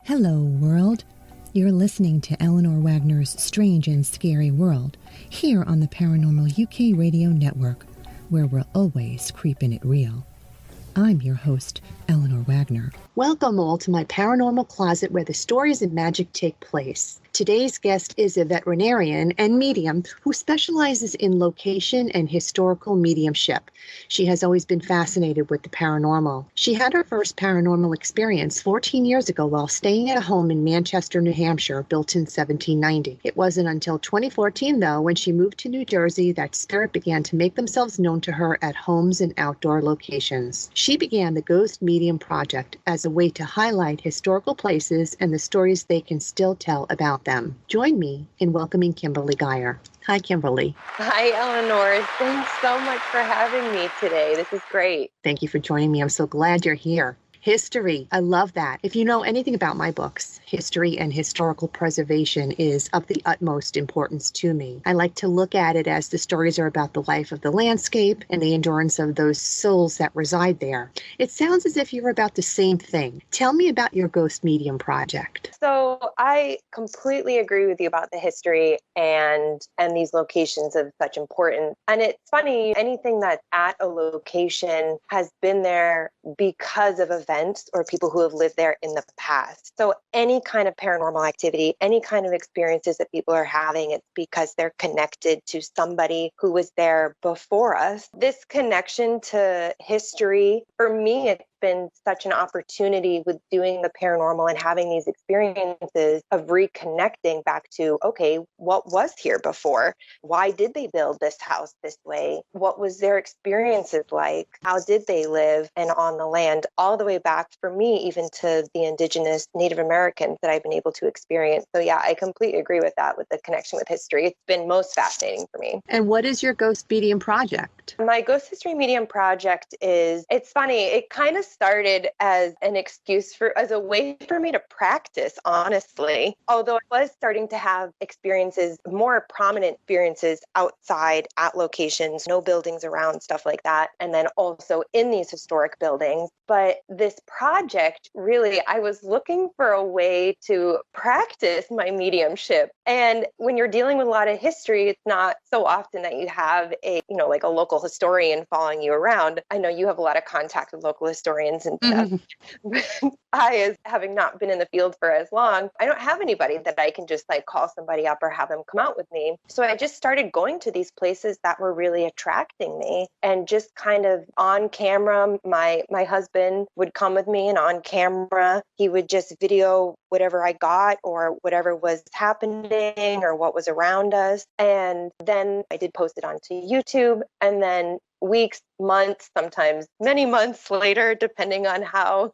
Hello, world. You're listening to Eleanor Wagner's Strange and Scary World here on the Paranormal UK Radio Network, where we're always keeping it real. I'm your host, Eleanor Wagner. Welcome all to my paranormal closet where the stories and magic take place. Today's guest is a veterinarian and medium who specializes in location and historical mediumship. She has always been fascinated with the paranormal. She had her first paranormal experience 14 years ago while staying at a home in Manchester, New Hampshire, built in 1790. It wasn't until 2014, though, when she moved to New Jersey, that spirit began to make themselves known to her at homes and outdoor locations. She began the Ghost Medium Project as a way to highlight historical places and the stories they can still tell about them. Join me in welcoming Kimberly Guyer. Hi, Kimberly. Hi, Eleanor. Thanks so much for having me today. This is great. Thank you for joining me. I'm so glad you're here. History. I love that. If you know anything about my books, history and historical preservation is of the utmost importance to me. I like to look at it as the stories are about the life of the landscape and the endurance of those souls that reside there. It sounds as if you're about the same thing. Tell me about your Ghost Medium project. So I completely agree with you about the history and these locations of such importance. And it's funny, anything that's at a location has been there because of events or people who have lived there in the past. So any kind of paranormal activity, any kind of experiences that people are having, it's because they're connected to somebody who was there before us. This connection to history, for me, it's been such an opportunity with doing the paranormal and having these experiences of reconnecting back to, okay, what was here before? Why did they build this house this way? What was their experiences like? How did they live and on the land? All the way back for me, even to the indigenous Native Americans that I've been able to experience. So yeah, I completely agree with that, with the connection with history. It's been most fascinating for me. And what is your Ghost Medium project? My Ghost History Medium project it's funny. It kind of started as an excuse as a way for me to practice, honestly. Although I was starting to have experiences, more prominent experiences outside at locations, no buildings around, stuff like that. And then also in these historic buildings. But this project, really, I was looking for a way to practice my mediumship. And when you're dealing with a lot of history, it's not so often that you have like a local historian following you around. I know you have a lot of contact with local historians and stuff. I, as having not been in the field for as long, I don't have anybody that I can just call somebody up or have them come out with me. So I just started going to these places that were really attracting me, and just kind of on camera, my husband would come with me, and on camera, he would just video whatever I got or whatever was happening or what was around us. And then I did post it onto YouTube, and then weeks, months, sometimes many months later, depending on how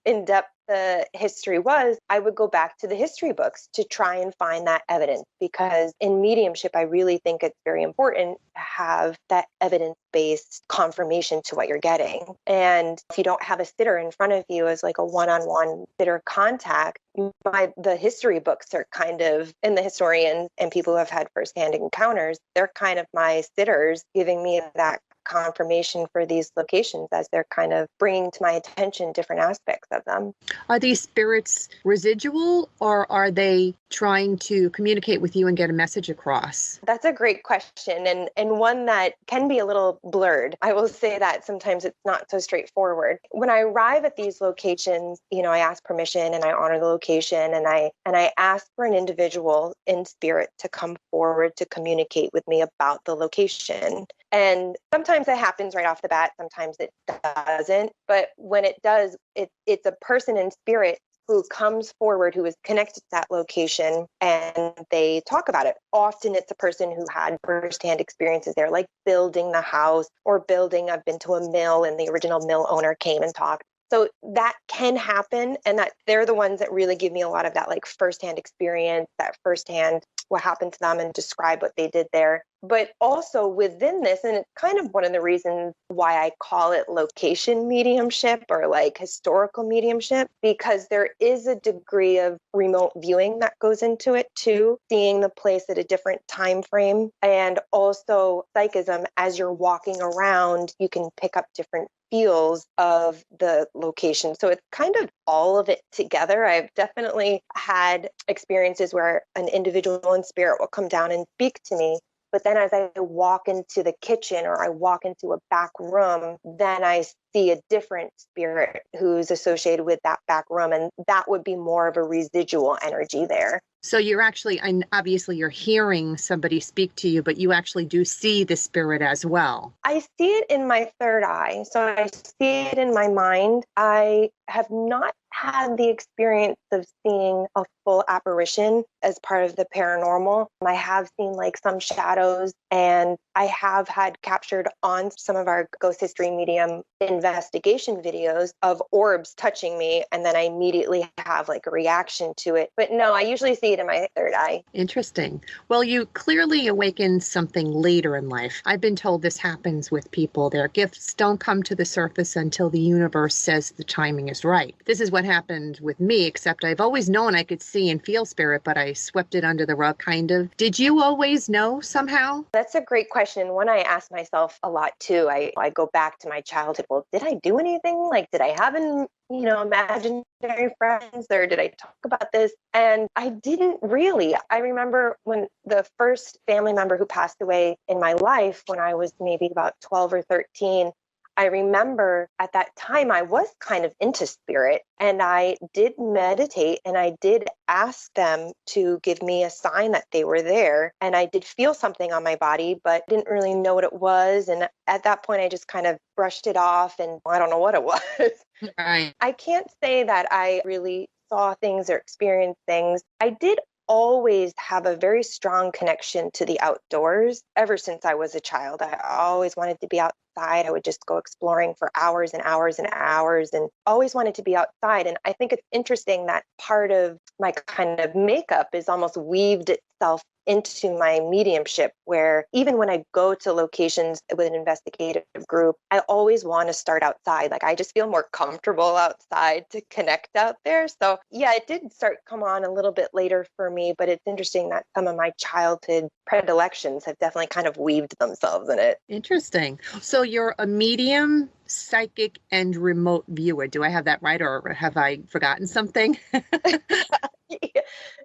in-depth the history was, I would go back to the history books to try and find that evidence. Because in mediumship, I really think it's very important to have that evidence-based confirmation to what you're getting. And if you don't have a sitter in front of you as a one-on-one sitter contact, the history books are kind of, and the historians and people who have had firsthand encounters, they're kind of my sitters, giving me that confirmation for these locations as they're kind of bringing to my attention different aspects of them. Are these spirits residual, or are they trying to communicate with you and get a message across? That's a great question, and one that can be a little blurred. I will say that sometimes it's not so straightforward. When I arrive at these locations, I ask permission and I honor the location, and I ask for an individual in spirit to come forward to communicate with me about the location. And sometimes that happens right off the bat. Sometimes it doesn't. But when it does, it's a person in spirit who comes forward, who is connected to that location, and they talk about it. Often it's a person who had firsthand experiences there, like building the house or I've been to a mill and the original mill owner came and talked. So that can happen, and that they're the ones that really give me a lot of that firsthand experience, that firsthand what happened to them and describe what they did there. But also within this, and it's kind of one of the reasons why I call it location mediumship or historical mediumship, because there is a degree of remote viewing that goes into it too, seeing the place at a different time frame. And also psychism, as you're walking around, you can pick up different feels of the location. So it's kind of all of it together. I've definitely had experiences where an individual in spirit will come down and speak to me. But then as I walk into the kitchen or I walk into a back room, then I see a different spirit who's associated with that back room. And that would be more of a residual energy there. So you're actually, and obviously you're hearing somebody speak to you, but you actually do see the spirit as well. I see it in my third eye. So I see it in my mind. I have not had the experience of seeing a full apparition as part of the paranormal. I have seen like some shadows, and I have had captured on some of our ghost history medium investigation videos of orbs touching me, and then I immediately have like a reaction to it. But no, I usually see it in my third eye. Interesting. Well, you clearly awakened something later in life. I've been told this happens with people. Their gifts don't come to the surface until the universe says the timing is right. This is what happened with me, except I've always known I could see and feel spirit, but I swept it under the rug, kind of. Did you always know somehow? That's a great question. One I ask myself a lot too. I go back to my childhood. Well, did I do anything? Like, did I have imaginary friends, or did I talk about this? And I didn't really. I remember when the first family member who passed away in my life, when I was maybe about 12 or 13, I remember at that time I was kind of into spirit, and I did meditate, and I did ask them to give me a sign that they were there. And I did feel something on my body, but didn't really know what it was. And at that point, I just kind of brushed it off, and I don't know what it was. Right. I can't say that I really saw things or experienced things. I did always have a very strong connection to the outdoors ever since I was a child. I always wanted to be outside. I would just go exploring for hours and hours and hours, and always wanted to be outside. And I think it's interesting that part of my kind of makeup is almost weaved itself into my mediumship, where even when I go to locations with an investigative group, I always want to start outside. Like, I just feel more comfortable outside to connect out there. So yeah, it did start come on a little bit later for me, but it's interesting that some of my childhood predilections have definitely kind of weaved themselves in it. Interesting. So you're a medium, psychic, and remote viewer. Do I have that right, or have I forgotten something?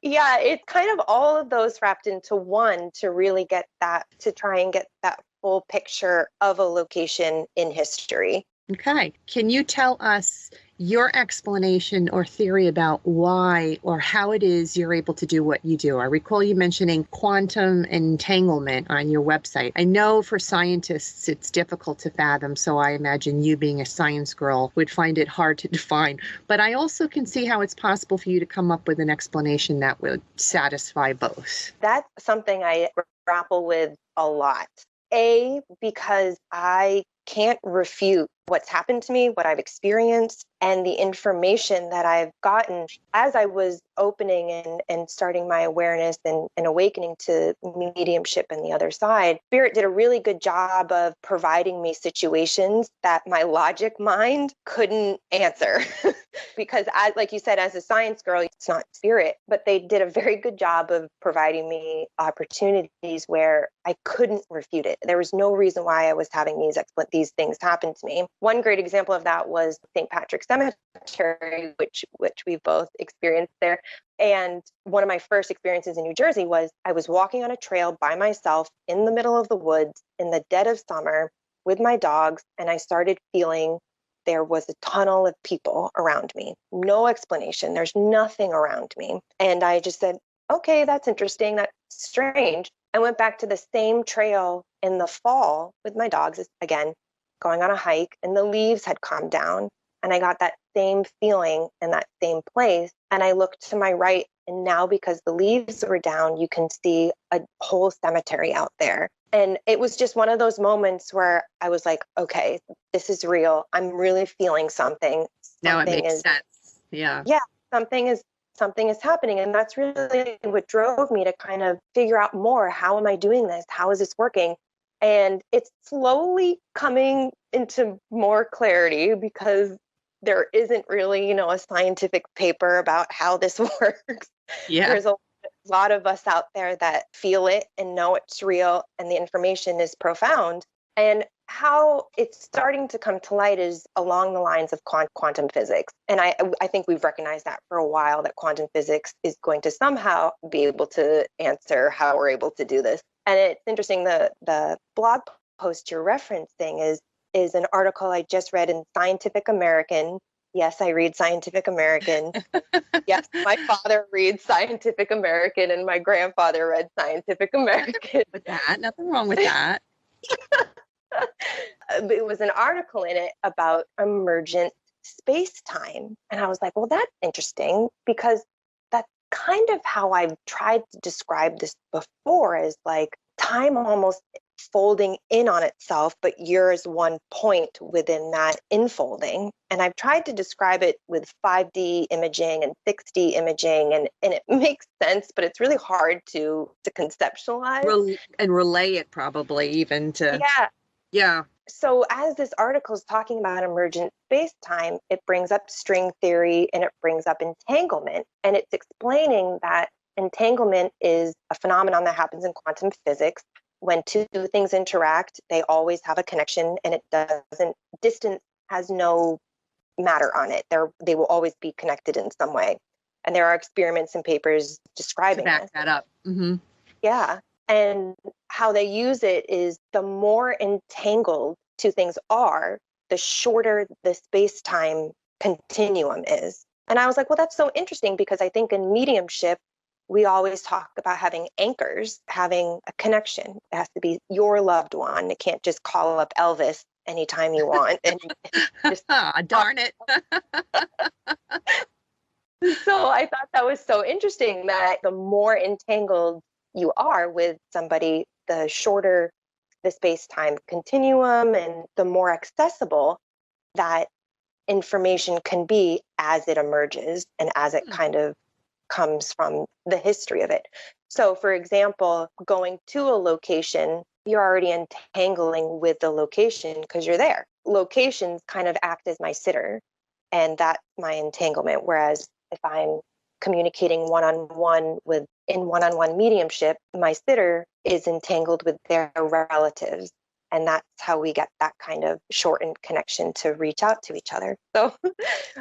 Yeah, it's kind of all of those wrapped into one to really get that, to try and get that full picture of a location in history. Okay. Can you tell us your explanation or theory about why or how it is you're able to do what you do? I recall you mentioning quantum entanglement on your website. I know for scientists it's difficult to fathom, so I imagine you, being a science girl, would find it hard to define. But I also can see how it's possible for you to come up with an explanation that would satisfy both. That's something I grapple with a lot. Because I can't refute what's happened to me, what I've experienced, and the information that I've gotten as I was opening and starting my awareness and awakening to mediumship and the other side. Spirit did a really good job of providing me situations that my logic mind couldn't answer. Because like you said, as a science girl, it's not spirit, but they did a very good job of providing me opportunities where I couldn't refute it. There was no reason why I was having these things happen to me. One great example of that was St. Patrick's Cemetery, which we've both experienced there. And one of my first experiences in New Jersey was I was walking on a trail by myself in the middle of the woods in the dead of summer with my dogs, and I started feeling there was a tunnel of people around me. No explanation. There's nothing around me. And I just said, okay, that's interesting. That's strange. I went back to the same trail in the fall with my dogs again, going on a hike, and the leaves had calmed down. And I got that same feeling in that same place. And I looked to my right, and now because the leaves were down, you can see a whole cemetery out there. And it was just one of those moments where I was like, okay, this is real. I'm really feeling something. Now it makes sense. Yeah. Yeah, something is happening. And that's really what drove me to kind of figure out more. How am I doing this? How is this working? And it's slowly coming into more clarity because there isn't really, a scientific paper about how this works. Yeah. There's a lot of us out there that feel it and know it's real, and the information is profound. And how it's starting to come to light is along the lines of quantum physics. And I think we've recognized that for a while, that quantum physics is going to somehow be able to answer how we're able to do this. And it's interesting, the blog post you're referencing is an article I just read in Scientific American. Yes, I read Scientific American. Yes, my father reads Scientific American and my grandfather read Scientific American. With that, nothing wrong with that. It was an article in it about emergent space-time. And I was like, well, that's interesting, because that's kind of how I've tried to describe this before, is like time almost folding in on itself, but you're as one point within that infolding. And I've tried to describe it with 5D imaging and 6D imaging, and it makes sense, but it's really hard to conceptualize. And relay it probably even to... Yeah. So as this article is talking about emergent space-time, it brings up string theory and it brings up entanglement. And it's explaining that entanglement is a phenomenon that happens in quantum physics. When two things interact, they always have a connection, and it doesn't, distance has no matter on it. They will always be connected in some way. And there are experiments and papers describing to back this. that up. Mm-hmm. Yeah. And how they use it is, the more entangled two things are, the shorter the space-time continuum is. And I was like, well, that's so interesting, because I think in mediumship, we always talk about having anchors, having a connection. It has to be your loved one. It can't just call up Elvis anytime you want. And just, darn it. So I thought that was so interesting, that the more entangled you are with somebody, the shorter the space-time continuum and the more accessible that information can be as it emerges and as it kind of comes from the history of it. So for example, going to a location, you're already entangling with the location because you're there. Locations kind of act as my sitter, and that's my entanglement. Whereas if I'm communicating one-on-one in one-on-one mediumship, my sitter is entangled with their relatives. And that's how we get that kind of shortened connection to reach out to each other. So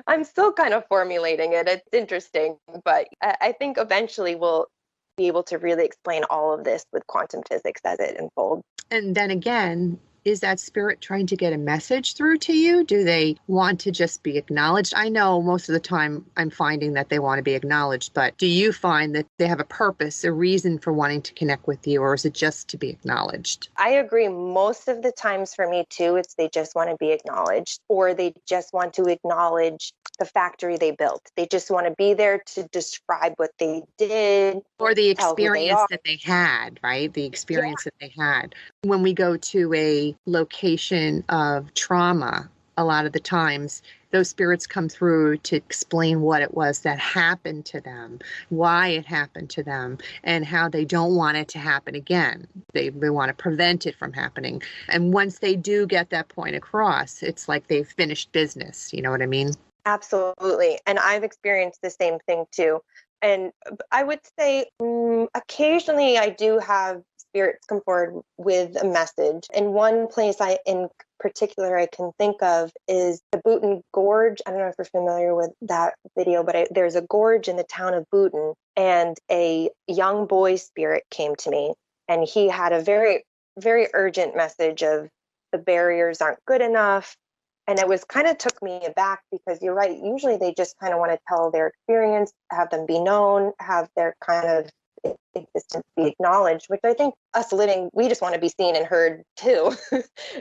I'm still kind of formulating it. It's interesting, but I think eventually we'll be able to really explain all of this with quantum physics as it unfolds. And then again, is that spirit trying to get a message through to you? Do they want to just be acknowledged? I know most of the time I'm finding that they want to be acknowledged, but do you find that they have a purpose, a reason for wanting to connect with you, or is it just to be acknowledged? I agree. Most of the times for me too, it's they just want to be acknowledged, or they just want to acknowledge the factory they built. They just want to be there to describe what they did. Or the experience that they had, right? The experience that they had. When we go to a location of trauma, a lot of the times those spirits come through to explain what it was that happened to them, why it happened to them, and how they don't want it to happen again. They want to prevent it from happening. And once they do get that point across, it's like they've finished business. You know what I mean? Absolutely. And I've experienced the same thing too. And I would say occasionally I do have spirits come forward with a message. And one place in particular I can think of is the Bhutan Gorge. I don't know if you're familiar with that video, but there's a gorge in the town of Bhutan, and a young boy spirit came to me, and he had a very, very urgent message of the barriers aren't good enough. And it was kind of took me aback, because you're right. Usually they just kind of want to tell their experience, have them be known, have their kind of existence be acknowledged, which I think us living, we just want to be seen and heard too.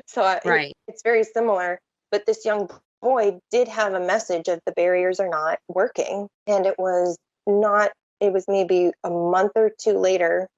So right. It's very similar. But this young boy did have a message of the barriers are not working. And it was maybe a month or two later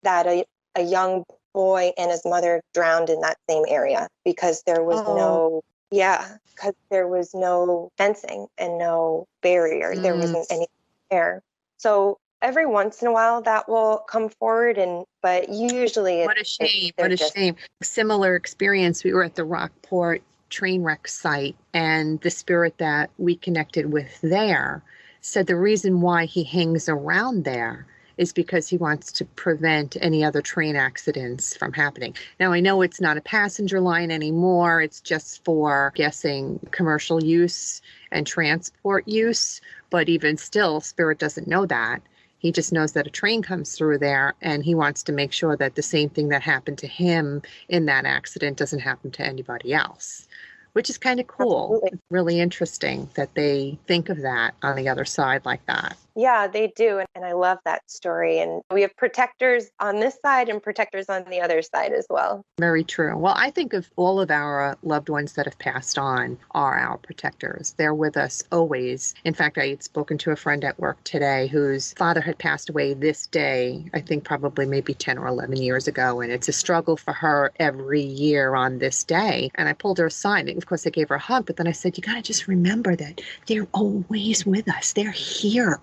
that a young boy and his mother drowned in that same area, because there was because there was no fencing and no barrier. There wasn't any there. So every once in a while that will come forward, but usually what a shame. Similar experience. We were at the Rockport train wreck site, and the spirit that we connected with there said the reason why he hangs around there is because he wants to prevent any other train accidents from happening. Now, I know it's not a passenger line anymore. It's just for, guessing, commercial use and transport use. But even still, Spirit doesn't know that. He just knows that a train comes through there, and he wants to make sure that the same thing that happened to him in that accident doesn't happen to anybody else, which is kind of cool. Absolutely. It's really interesting that they think of that on the other side like that. Yeah, they do. And I love that story. And we have protectors on this side and protectors on the other side as well. Very true. Well, I think of all of our loved ones that have passed on are our protectors. They're with us always. In fact, I had spoken to a friend at work today whose father had passed away this day, I think probably maybe 10 or 11 years ago. And it's a struggle for her every year on this day. And I pulled her aside. And of course, I gave her a hug. But then I said, you got to just remember that they're always with us. They're here.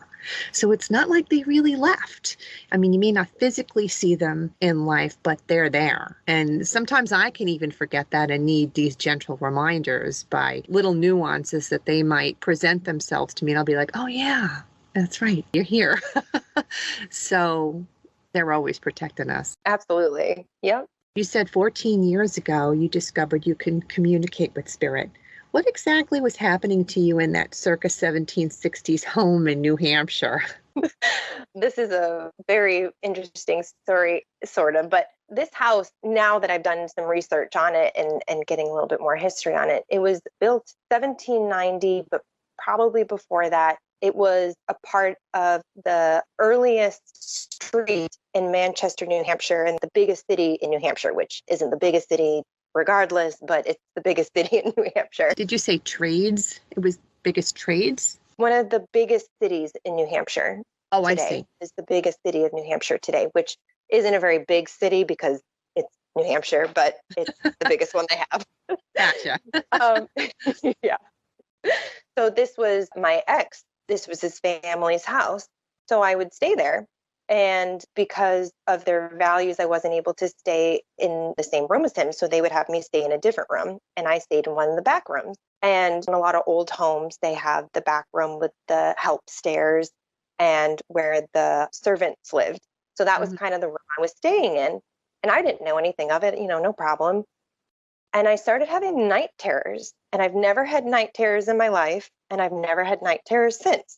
So it's not like they really left. I mean, you may not physically see them in life, but they're there. And sometimes I can even forget that and need these gentle reminders by little nuances that they might present themselves to me. And I'll be like, oh, yeah, that's right. You're here. So they're always protecting us. Absolutely. Yep. You said 14 years ago you discovered you can communicate with spirit. What exactly was happening to you in that circa 1760s home in New Hampshire? This is a very interesting story, sort of. But this house, now that I've done some research on it and getting a little bit more history on it, it was built 1790, but probably before that. It was a part of the earliest street in Manchester, New Hampshire, and the biggest city in New Hampshire, which isn't the biggest city regardless, but it's the biggest city in New Hampshire. Did you say trades? It was biggest trades? One of the biggest cities in New Hampshire. Oh, today I see. is the biggest city of New Hampshire today, which isn't a very big city because it's New Hampshire, but it's the biggest one they have. Gotcha. Yeah. So this was my ex. This was his family's house. So I would stay there. And because of their values, I wasn't able to stay in the same room as him. So they would have me stay in a different room. And I stayed in one of the back rooms. And in a lot of old homes, they have the back room with the help stairs and where the servants lived. So that was kind of the room I was staying in. And I didn't know anything of it, no problem. And I started having night terrors. And I've never had night terrors in my life. And I've never had night terrors since.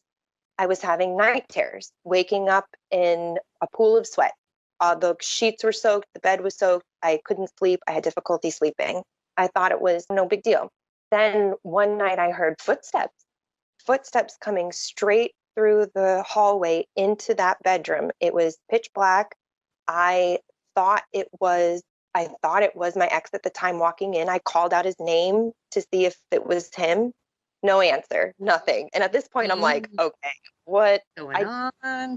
I was having night terrors, waking up in a pool of sweat. The sheets were soaked, the bed was soaked. I couldn't sleep. I had difficulty sleeping. I thought it was no big deal. Then one night I heard footsteps coming straight through the hallway into that bedroom. It was pitch black. I thought it was my ex at the time walking in. I called out his name to see if it was him. No answer, nothing. And at this point, I'm like, okay, what going on?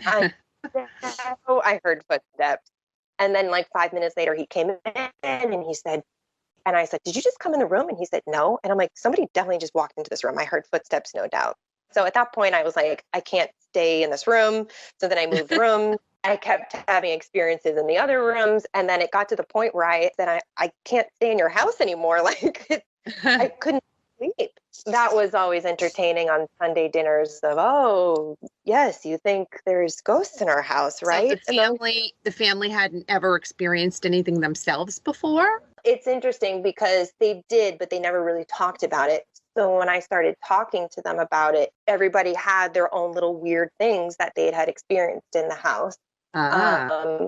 I heard footsteps. And then like 5 minutes later, he came in and he said, and I said, did you just come in the room? And he said, no. And I'm like, somebody definitely just walked into this room. I heard footsteps, no doubt. So at that point, I was like, I can't stay in this room. So then I moved rooms. I kept having experiences in the other rooms. And then it got to the point where I said, I can't stay in your house anymore. Like I couldn't sleep. That was always entertaining on Sunday dinners of, oh, yes, you think there's ghosts in our house, right? So the family hadn't ever experienced anything themselves before? It's interesting because they did, but they never really talked about it. So when I started talking to them about it, everybody had their own little weird things that they had experienced in the house. Yeah.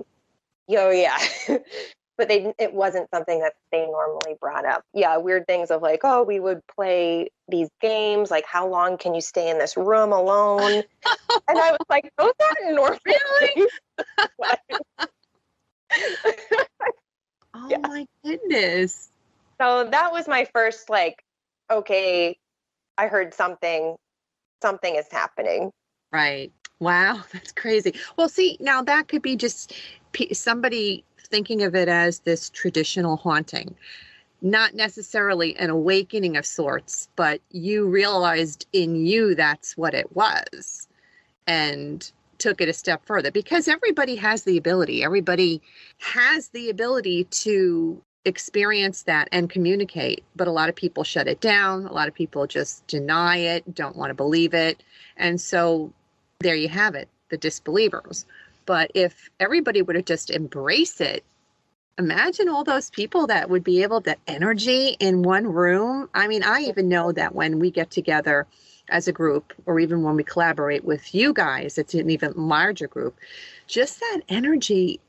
But it wasn't something that they normally brought up. Yeah, weird things of like, oh, we would play these games, like how long can you stay in this room alone? And I was like, those aren't normal. Really? Oh Yeah. my goodness. So that was my first like, okay, I heard something is happening. Right. Wow, that's crazy. Well, see, now that could be just somebody thinking of it as this traditional haunting, not necessarily an awakening of sorts, but you realized in you that's what it was and took it a step further, because everybody has the ability to experience that and communicate, but a lot of people shut it down. A lot of people just deny it, don't want to believe it. And so there you have it, the disbelievers. But if everybody would have just embraced it, imagine all those people that would be able to energy in one room. I mean, I even know that when we get together as a group, or even when we collaborate with you guys, it's an even larger group, just that energy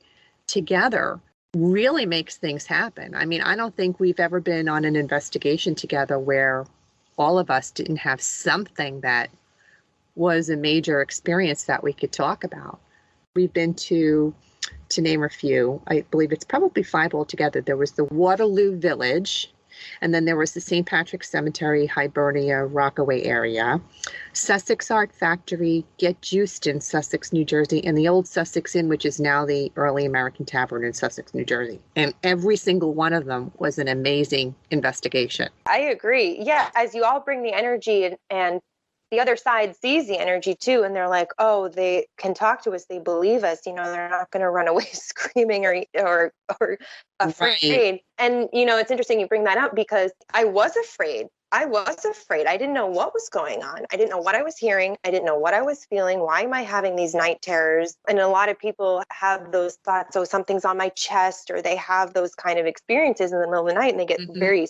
together really makes things happen. I mean, I don't think we've ever been on an investigation together where all of us didn't have something that was a major experience that we could talk about. We've been to name a few, I believe it's probably 5 altogether. There was the Waterloo Village, and then there was the St. Patrick's Cemetery, Hibernia, Rockaway area, Sussex Art Factory, Get Juiced in Sussex, New Jersey, and the Old Sussex Inn, which is now the Early American Tavern in Sussex, New Jersey. And every single one of them was an amazing investigation. I agree. Yeah, as you all bring the energy and the other side sees the energy too, and they're like, oh, they can talk to us, they believe us, they're not going to run away screaming or afraid. Right. And it's interesting you bring that up, because I was afraid. I didn't know what was going on. I didn't know what I was hearing. I didn't know what I was feeling. Why am I having these night terrors? And a lot of people have those thoughts, oh, something's on my chest, or they have those kind of experiences in the middle of the night, and they get they're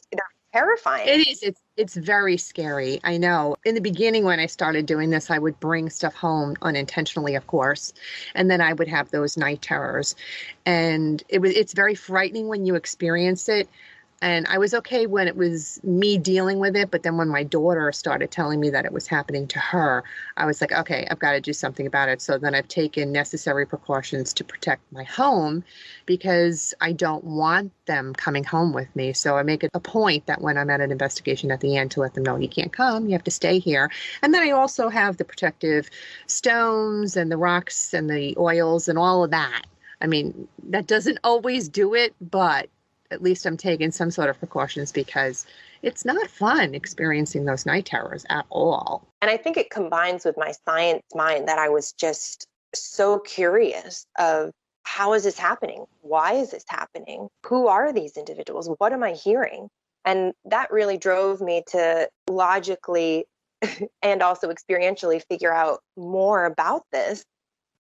terrifying. It is. It's very scary. I know. In the beginning, when I started doing this, I would bring stuff home unintentionally, of course, and then I would have those night terrors, and it's very frightening when you experience it. And I was okay when it was me dealing with it, but then when my daughter started telling me that it was happening to her, I was like, okay, I've got to do something about it. So then I've taken necessary precautions to protect my home, because I don't want them coming home with me. So I make it a point that when I'm at an investigation at the end to let them know, you can't come, you have to stay here. And then I also have the protective stones and the rocks and the oils and all of that. I mean, that doesn't always do it, but at least I'm taking some sort of precautions, because it's not fun experiencing those night terrors at all. And I think it combines with my science mind that I was just so curious of, how is this happening? Why is this happening? Who are these individuals? What am I hearing? And that really drove me to logically and also experientially figure out more about this,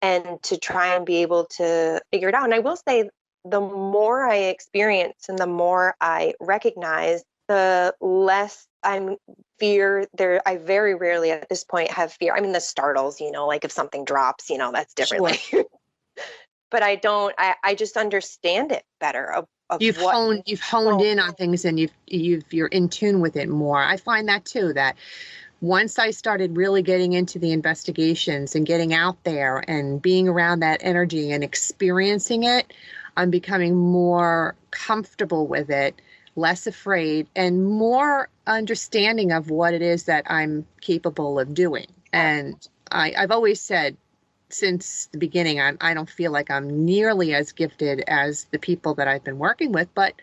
and to try and be able to figure it out. And I will say, the more I experience and the more I recognize, the less I'm fear there. I very rarely at this point have fear. I mean, the startles, like if something drops, that's different. Sure. But I don't, I just understand it better. Of you've honed in on things, and you're in tune with it more. I find that too, that once I started really getting into the investigations and getting out there and being around that energy and experiencing it, I'm becoming more comfortable with it, less afraid, and more understanding of what it is that I'm capable of doing. And I've always said since the beginning, I don't feel like I'm nearly as gifted as the people that I've been working with, but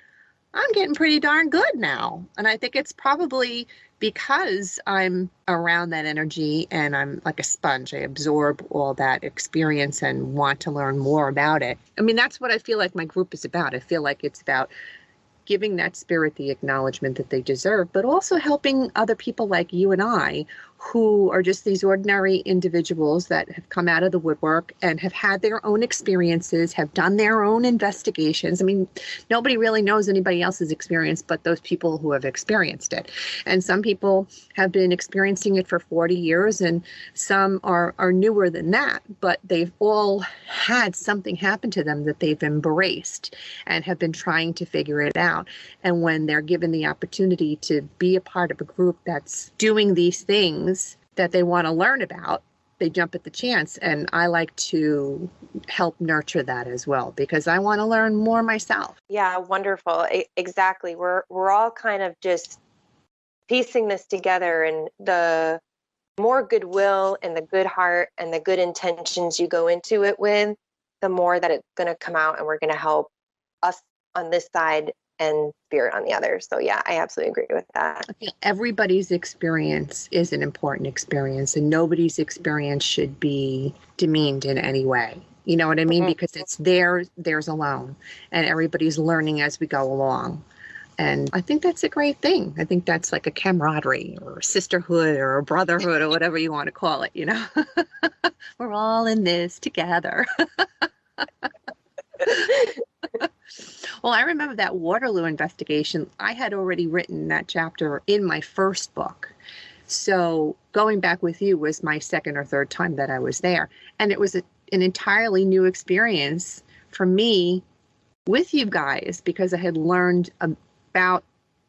I'm getting pretty darn good now. And I think it's probably because I'm around that energy and I'm like a sponge. I absorb all that experience and want to learn more about it. I mean, that's what I feel like my group is about. I feel like it's about giving that spirit the acknowledgement that they deserve, but also helping other people like you and I, who are just these ordinary individuals that have come out of the woodwork and have had their own experiences, have done their own investigations. I mean, nobody really knows anybody else's experience but those people who have experienced it. And some people have been experiencing it for 40 years, and some are newer than that, but they've all had something happen to them that they've embraced and have been trying to figure it out. And when they're given the opportunity to be a part of a group that's doing these things that they want to learn about, they jump at the chance. And I like to help nurture that as well, because I want to learn more myself. Yeah, wonderful. Exactly. We're all kind of just piecing this together, and the more goodwill and the good heart and the good intentions you go into it with, the more that it's going to come out, and we're going to help us on this side and spirit on the other. So yeah, I absolutely agree with that. Everybody's experience is an important experience, and nobody's experience should be demeaned in any way. You know what I mean? Mm-hmm. Because it's theirs alone, and everybody's learning as we go along. And I think that's a great thing. I think that's like a camaraderie or a sisterhood or a brotherhood or whatever you want to call it, you know? We're all in this together. Well, I remember that Waterloo investigation. I had already written that chapter in my first book. So going back with you was my second or third time that I was there. And it was an entirely new experience for me with you guys, because I had learned about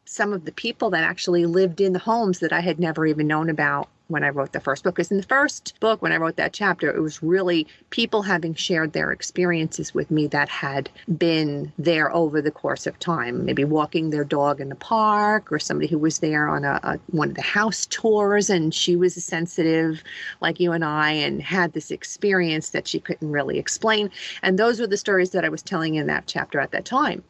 some of the people that actually lived in the homes that I had never even known about when I wrote the first book. Because in the first book, when I wrote that chapter, it was really people having shared their experiences with me that had been there over the course of time, maybe walking their dog in the park, or somebody who was there on one of the house tours, and she was sensitive like you and I and had this experience that she couldn't really explain. And those were the stories that I was telling in that chapter at that time.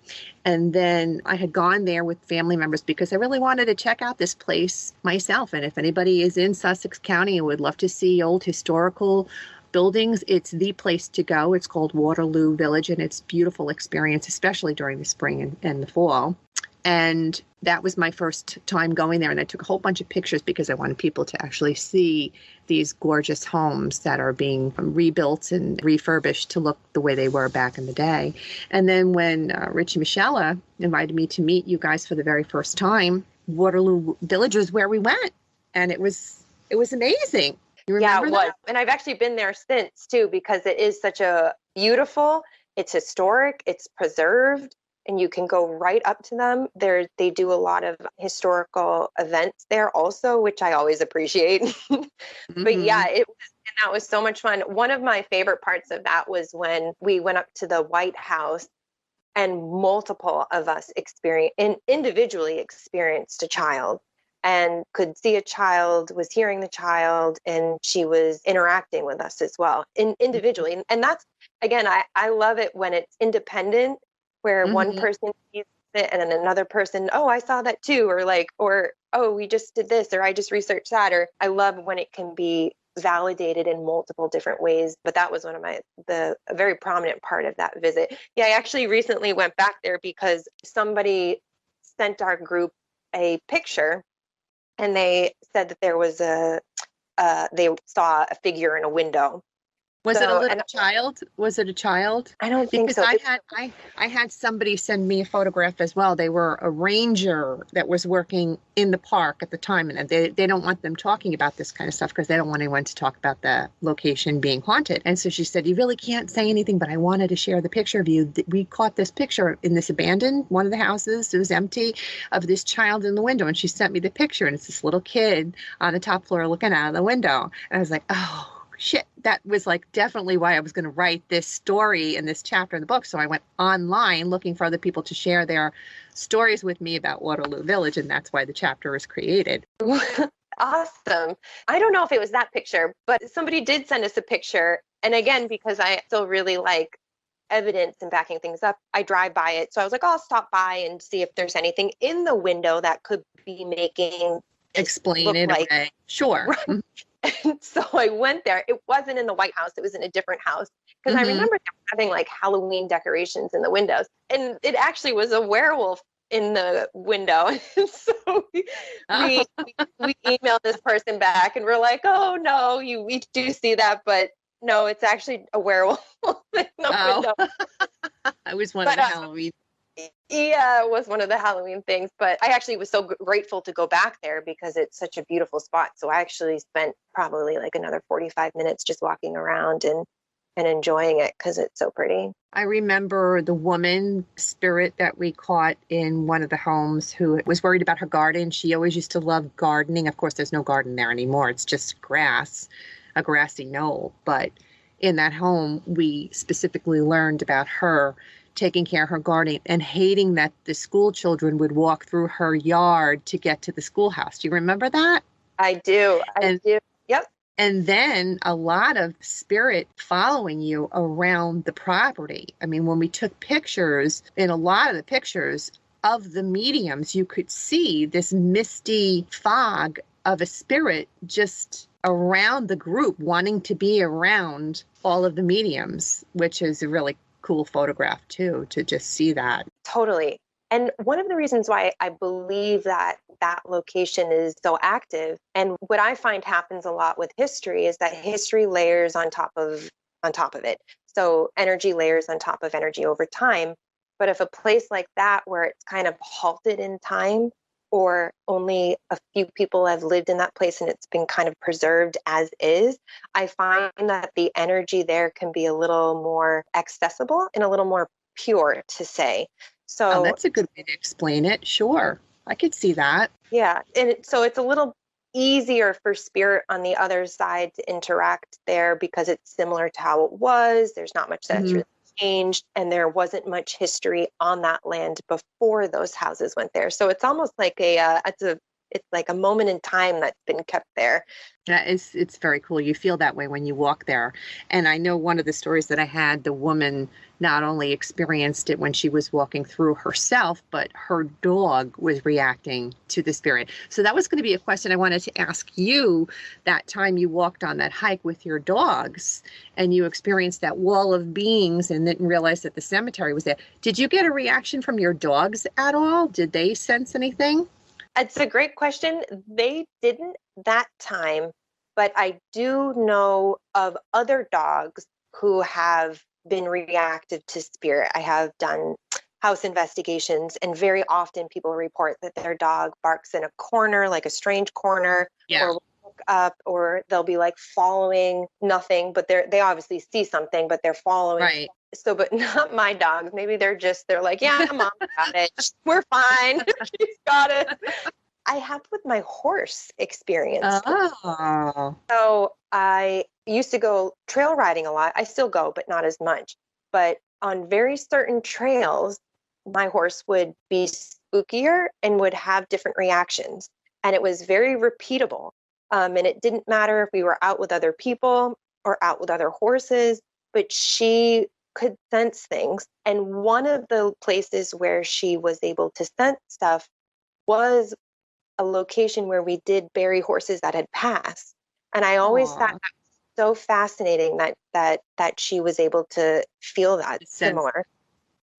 And then I had gone there with family members because I really wanted to check out this place myself. And if anybody is in Sussex County and would love to see old historical buildings, it's the place to go. It's called Waterloo Village, and it's a beautiful experience, especially during the spring and the fall. And that was my first time going there. And I took a whole bunch of pictures because I wanted people to actually see these gorgeous homes that are being rebuilt and refurbished to look the way they were back in the day. And then when Richie Michela invited me to meet you guys for the very first time, Waterloo Village is where we went. And it was amazing. You remember Yeah, it was. that? And I've actually been there since too, because it is such a beautiful, it's historic, it's preserved, and you can go right up to them. They do a lot of historical events there also, which I always appreciate. But yeah, and that was so much fun. One of my favorite parts of that was when we went up to the White House and multiple of us individually experienced a child and could see a child, was hearing the child, and she was interacting with us as well individually. And that's, again, I love it when it's independent, where one person sees it and then another person, oh, I saw that too, or oh, we just did this, or I just researched that, or I love when it can be validated in multiple different ways. But that was one of a very prominent part of that visit. Yeah, I actually recently went back there because somebody sent our group a picture, and they said that there was they saw a figure in a window. Was it a little child? Was it a child? I don't think so. Because I had somebody send me a photograph as well. They were a ranger that was working in the park at the time, and they don't want them talking about this kind of stuff because they don't want anyone to talk about the location being haunted. And so she said, you really can't say anything, but I wanted to share the picture of you. We caught this picture in this abandoned one of the houses. It was empty, of this child in the window. And she sent me the picture, and it's this little kid on the top floor looking out of the window. And I was like, oh, shit, that was like definitely why I was going to write this story in this chapter in the book. So I went online looking for other people to share their stories with me about Waterloo Village, and that's why the chapter was created. Awesome. I don't know if it was that picture, but somebody did send us a picture. And again, because I still really like evidence and backing things up, I drive by it. So I was like, I'll stop by and see if there's anything in the window that could be making explain it like away. Sure. Right. And so I went there. It wasn't in the White House. It was in a different house, because I remember them having like Halloween decorations in the windows, and it actually was a werewolf in the window. And so we emailed this person back, and we're like, oh no, we do see that, but no, it's actually a werewolf in the window. I was one of the Halloween. Yeah, it was one of the Halloween things, but I actually was so grateful to go back there because it's such a beautiful spot. So I actually spent probably like another 45 minutes just walking around and enjoying it because it's so pretty. I remember the woman spirit that we caught in one of the homes who was worried about her garden. She always used to love gardening. Of course, there's no garden there anymore. It's just grass, a grassy knoll. But in that home, we specifically learned about her taking care of her garden and hating that the school children would walk through her yard to get to the schoolhouse. Do you remember that? I do. I do. Yep. And then a lot of spirit following you around the property. I mean, when we took pictures, in a lot of the pictures of the mediums, you could see this misty fog of a spirit just around the group, wanting to be around all of the mediums, which is a really cool photograph too, to just see that. Totally. And one of the reasons why I believe that that location is so active, and what I find happens a lot with history, is that history layers on top of it. So energy layers on top of energy over time. But if a place like that, where it's kind of halted in time, or only a few people have lived in that place and it's been kind of preserved as is, I find that the energy there can be a little more accessible and a little more pure, to say. Oh, So that's a good way to explain it. Sure. I could see that. yeah, so it's a little easier for spirit on the other side to interact there, because it's similar to how it was. There's not much that's really changed, and there wasn't much history on that land before those houses went there. So it's almost like it's like a moment in time that's been kept there. It's very cool. You feel that way when you walk there. And I know one of the stories that I had, the woman not only experienced it when she was walking through herself, but her dog was reacting to the spirit. So that was going to be a question I wanted to ask you. That time you walked on that hike with your dogs and you experienced that wall of beings and didn't realize that the cemetery was there. Did you get a reaction from your dogs at all? Did they sense anything? It's a great question. They didn't that time, but I do know of other dogs who have been reactive to spirit. I have done house investigations, and very often people report that their dog barks in a corner, like a strange corner, or will look up, or they'll be like following nothing, but they obviously see something, but they're following. Right. So, but not my dogs. Maybe they're like, yeah, mom got it. We're fine. She's got it. I have with my horse experience. Oh. So I used to go trail riding a lot. I still go, but not as much. But on very certain trails, my horse would be spookier and would have different reactions. And it was very repeatable. And it didn't matter if we were out with other people or out with other horses, but she could sense things. And one of the places where she was able to sense stuff was a location where we did bury horses that had passed. And I always thought that was so fascinating that she was able to feel that similar.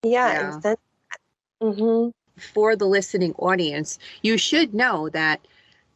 Yeah. And sense that. Mm-hmm. For the listening audience, you should know that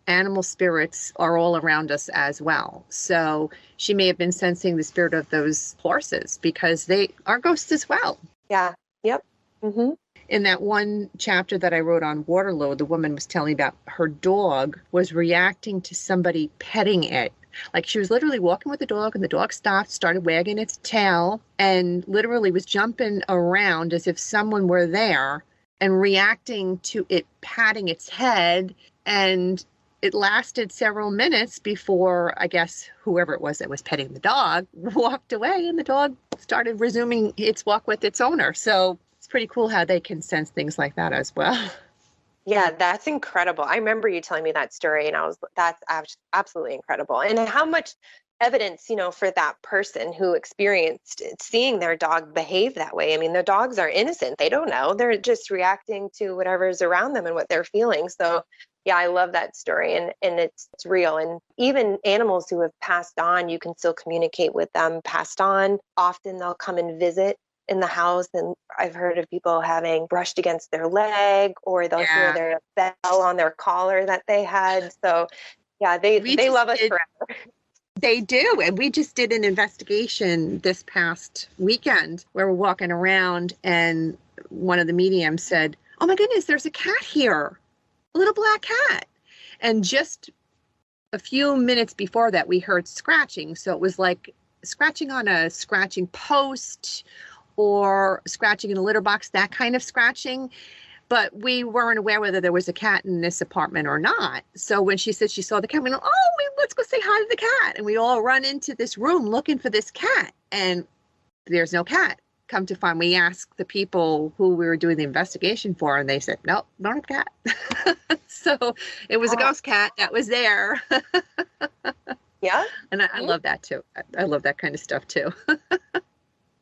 animal spirits are all around us as well. So she may have been sensing the spirit of those horses because they are ghosts as well. Yeah. Yep. Mm-hmm. In that one chapter that I wrote on Waterloo, the woman was telling about her dog was reacting to somebody petting it. Like she was literally walking with the dog and the dog stopped, started wagging its tail, and literally was jumping around as if someone were there and reacting to it patting its head. And it lasted several minutes before, I guess, whoever it was that was petting the dog walked away and the dog started resuming its walk with its owner. So it's pretty cool how they can sense things like that as well. Yeah, that's incredible. I remember you telling me that story, and that's absolutely incredible. And how much evidence, for that person who experienced seeing their dog behave that way. I mean, the dogs are innocent. They don't know. They're just reacting to whatever's around them and what they're feeling. So yeah, I love that story, and it's real. And even animals who have passed on, you can still communicate with them passed on. Often they'll come and visit in the house, and I've heard of people having brushed against their leg, or they'll hear their bell on their collar that they had. So yeah, they love us forever. They do. And we just did an investigation this past weekend where we're walking around and one of the mediums said, "Oh my goodness, there's a cat here, a little black cat." And just a few minutes before that, we heard scratching. So it was like scratching on a scratching post or scratching in a litter box, that kind of scratching. But we weren't aware whether there was a cat in this apartment or not. So when she said she saw the cat, we went, let's go say hi to the cat. And we all run into this room looking for this cat. And there's no cat. Come to find, we asked the people who we were doing the investigation for, and they said, nope, don't have a cat. So it was a ghost cat that was there. Yeah. And I love that too. I love that kind of stuff too.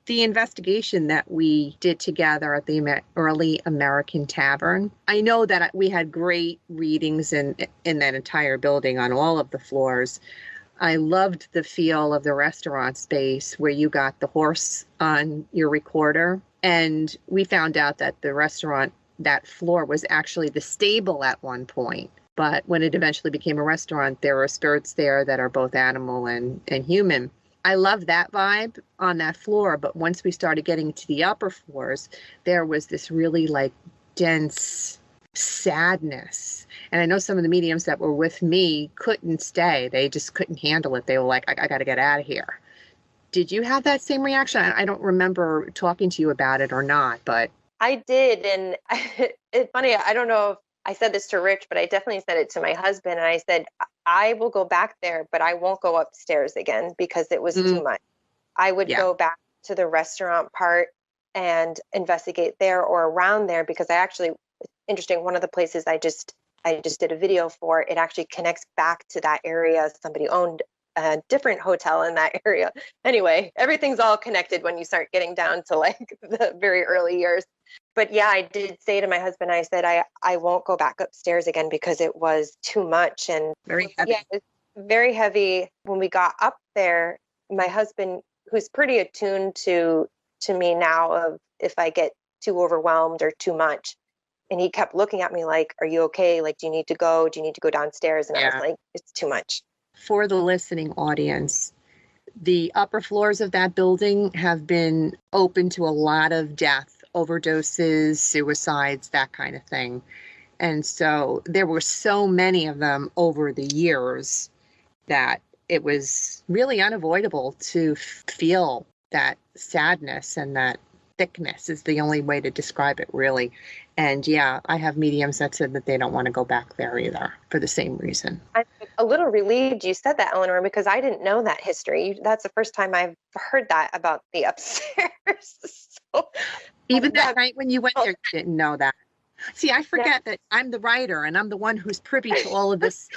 The investigation that we did together at the Early American Tavern, I know that we had great readings in that entire building on all of the floors. I loved the feel of the restaurant space where you got the horse on your recorder. And we found out that the restaurant that floor was actually the stable at one point. But when it eventually became a restaurant, there were spirits there that are both animal and human. I love that vibe on that floor. But once we started getting to the upper floors, there was this really like dense sadness. And I know some of the mediums that were with me couldn't stay. They just couldn't handle it. They were like, I got to get out of here. Did you have that same reaction? I don't remember talking to you about it or not, but I did. And it's funny. I don't know if I said this to Rich, but I definitely said it to my husband. And I said, I will go back there, but I won't go upstairs again because it was too much. I would go back to the restaurant part and investigate there or around there because interesting. One of the places I just did a video for, it actually connects back to that area. Somebody owned a different hotel in that area. Anyway, everything's all connected when you start getting down to like the very early years. But yeah, I did say to my husband, I said, I won't go back upstairs again because it was too much. And very heavy. Yeah, it was very heavy. When we got up there, my husband, who's pretty attuned to me now of if I get too overwhelmed or too much, and he kept looking at me like, are you okay? Like, do you need to go? Do you need to go downstairs? And I was like, it's too much. For the listening audience, the upper floors of that building have been open to a lot of death, overdoses, suicides, that kind of thing. And so there were so many of them over the years that it was really unavoidable to feel that sadness, and that thickness is the only way to describe it, really. And yeah, I have mediums that said that they don't want to go back there either for the same reason. I'm a little relieved you said that, Eleanor, because I didn't know that history. That's the first time I've heard that about the upstairs. So, even that night when you went there, you didn't know that. See, I forget that I'm the writer and I'm the one who's privy to all of this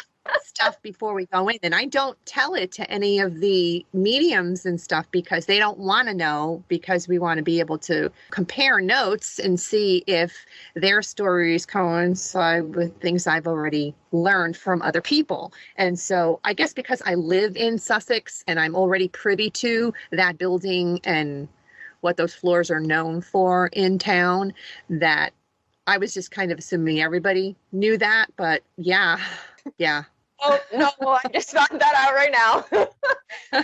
stuff before we go in. And I don't tell it to any of the mediums and stuff because they don't want to know, because we want to be able to compare notes and see if their stories coincide with things I've already learned from other people. And so I guess because I live in Sussex and I'm already privy to that building and what those floors are known for in town, that I was just kind of assuming everybody knew that. But yeah. Oh no, I just found that out right now.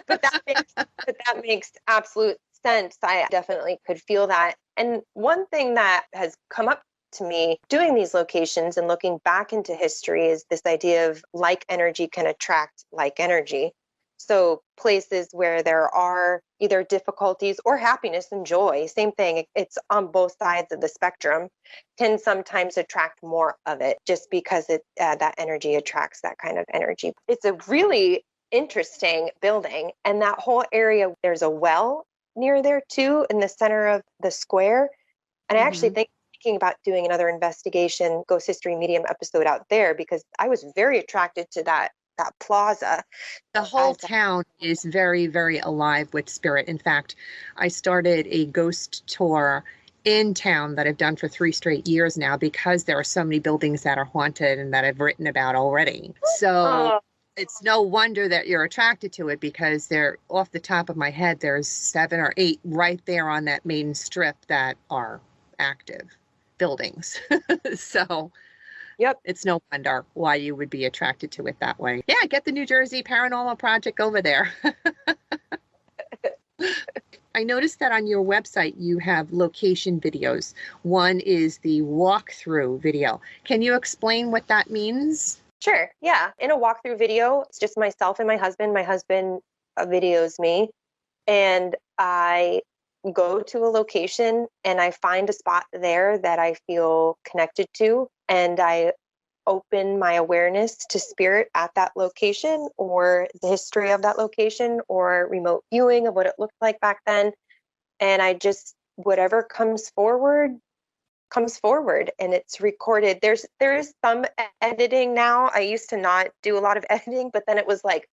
but that makes absolute sense. I definitely could feel that. And one thing that has come up to me doing these locations and looking back into history is this idea of like energy can attract like energy. So places where there are either difficulties or happiness and joy, same thing, it's on both sides of the spectrum, can sometimes attract more of it just because that energy attracts that kind of energy. It's a really interesting building. And that whole area, there's a well near there too, in the center of the square. And I actually thinking about doing another investigation, ghost history medium episode out there, because I was very attracted to that plaza. The whole town is very, very alive with spirit. In fact, I started a ghost tour in town that I've done for 3 straight years now because there are so many buildings that are haunted and that I've written about already. So it's no wonder that you're attracted to it, because they're off the top of my head, there's 7 or 8 right there on that main strip that are active buildings. So yep, it's no wonder why you would be attracted to it that way. Yeah, get the New Jersey Paranormal Project over there. I noticed that on your website you have location videos. One is the walkthrough video. Can you explain what that means? Sure. Yeah. In a walkthrough video, it's just myself and my husband. My husband videos me, and I go to a location and I find a spot there that I feel connected to, and I open my awareness to spirit at that location, or the history of that location, or remote viewing of what it looked like back then. And I just, whatever comes forward, and it's recorded. There is some editing now. I used to not do a lot of editing, but then it was like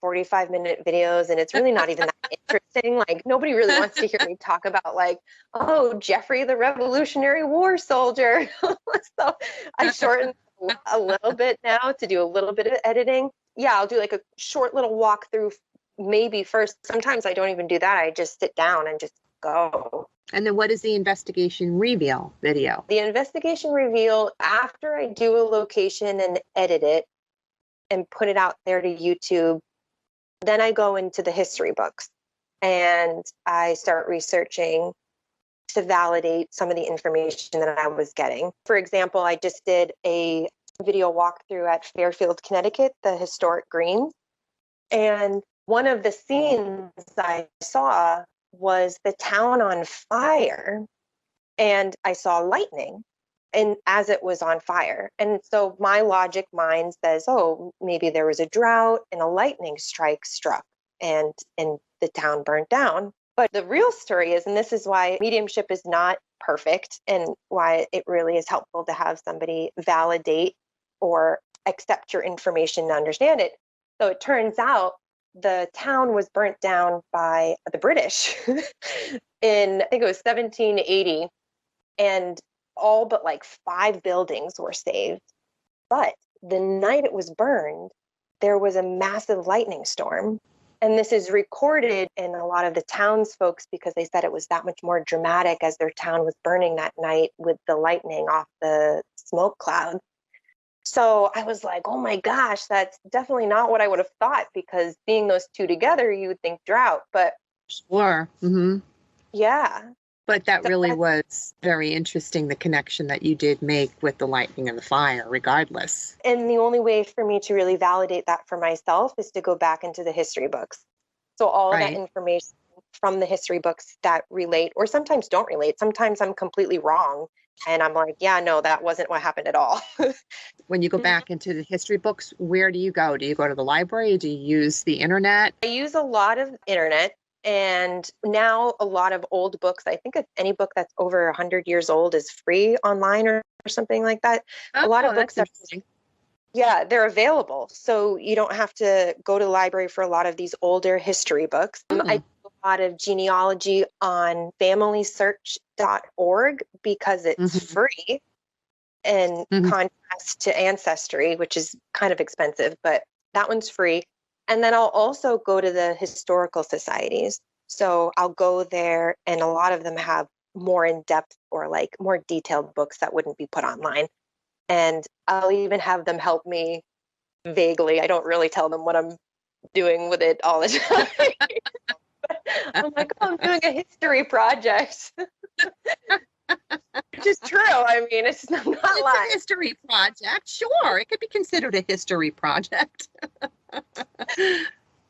45-minute videos, and it's really not even that interesting. Like, nobody really wants to hear me talk about like, oh, Jeffrey the Revolutionary War soldier. So I shortened a little bit now to do a little bit of editing. Yeah, I'll do like a short little walkthrough maybe first. Sometimes I don't even do that. I just sit down and just go. And then what is the investigation reveal video? The investigation reveal, after I do a location and edit it and put it out there to YouTube, then I go into the history books and I start researching to validate some of the information that I was getting. For example, I just did a video walkthrough at Fairfield, Connecticut, the historic Greens. And one of the scenes I saw was the town on fire, and I saw lightning and as it was on fire. And so my logic mind says, oh, maybe there was a drought and a lightning strike struck and the town burnt down. But the real story is, and this is why mediumship is not perfect and why it really is helpful to have somebody validate or accept your information to understand it. So it turns out the town was burnt down by the British in, I think it was 1780, and all but like 5 buildings were saved. But the night it was burned, there was a massive lightning storm. And this is recorded in a lot of the townsfolks because they said it was that much more dramatic as their town was burning that night with the lightning off the smoke cloud. So I was like, oh my gosh, that's definitely not what I would have thought, because seeing those two together, you would think drought, but sure. Mm-hmm. Yeah. But that really was very interesting, the connection that you did make with the lightning and the fire, regardless. And the only way for me to really validate that for myself is to go back into the history books. So all that information from the history books that relate, or sometimes don't relate. Sometimes I'm completely wrong. And I'm like, yeah, no, that wasn't what happened at all. When you go back into the history books, where do you go? Do you go to the library? Do you use the internet? I use a lot of internet. And now a lot of old books, I think any book that's over 100 years old is free online or something like that. A lot of books they're available. So you don't have to go to the library for a lot of these older history books. I do a lot of genealogy on familysearch.org because it's free, in contrast to Ancestry, which is kind of expensive, but that one's free. And then I'll also go to the historical societies. So I'll go there, and a lot of them have more in-depth or like more detailed books that wouldn't be put online. And I'll even have them help me vaguely. I don't really tell them what I'm doing with it all the time. I'm like, oh, I'm doing a history project. Which is true. I mean, it's not lying. A history project. Sure. It could be considered a history project.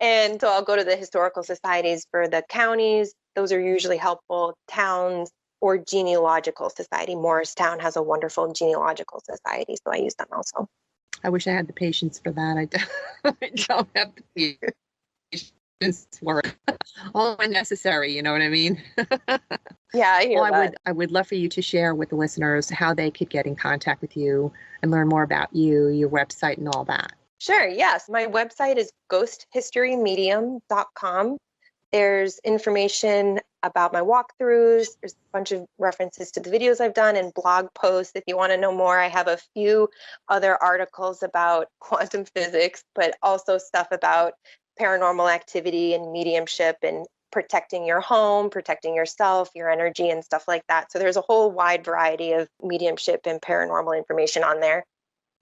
And so I'll go to the historical societies for the counties. Those are usually helpful. Towns, or genealogical society. Morristown has a wonderful genealogical society, so I use them also. I wish I had the patience for that. I don't have the patience for it. All unnecessary, you know what I mean? Yeah, I hear that. I would love for you to share with the listeners how they could get in contact with you and learn more about you, your website, and all that. Sure, yes. My website is ghosthistorymedium.com. There's information about my walkthroughs. There's a bunch of references to the videos I've done and blog posts. If you want to know more, I have a few other articles about quantum physics, but also stuff about paranormal activity and mediumship and protecting your home, protecting yourself, your energy, and stuff like that. So there's a whole wide variety of mediumship and paranormal information on there.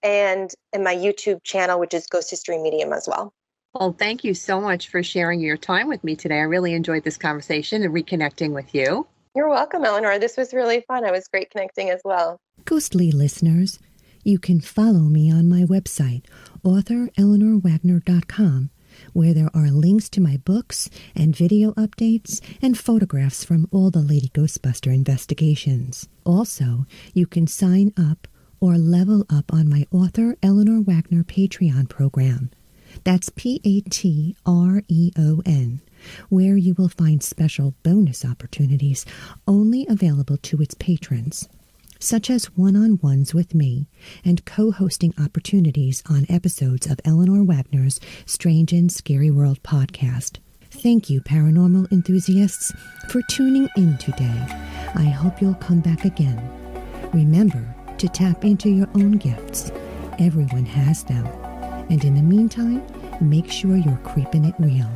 And in my YouTube channel, which is Ghost History Medium as well. Well, thank you so much for sharing your time with me today. I really enjoyed this conversation and reconnecting with you. You're welcome, Eleanor. This was really fun. It was great connecting as well. Ghostly listeners, you can follow me on my website, authoreleanorwagner.com, where there are links to my books and video updates and photographs from all the Lady Ghostbuster investigations. Also, you can sign up or level up on my author Eleanor Wagner Patreon program. That's Patreon, where you will find special bonus opportunities only available to its patrons, such as one-on-ones with me and co-hosting opportunities on episodes of Eleanor Wagner's Strange and Scary World podcast. Thank you, paranormal enthusiasts, for tuning in today. I hope you'll come back again. Remember to tap into your own gifts. Everyone has them. And in the meantime, make sure you're creeping it real.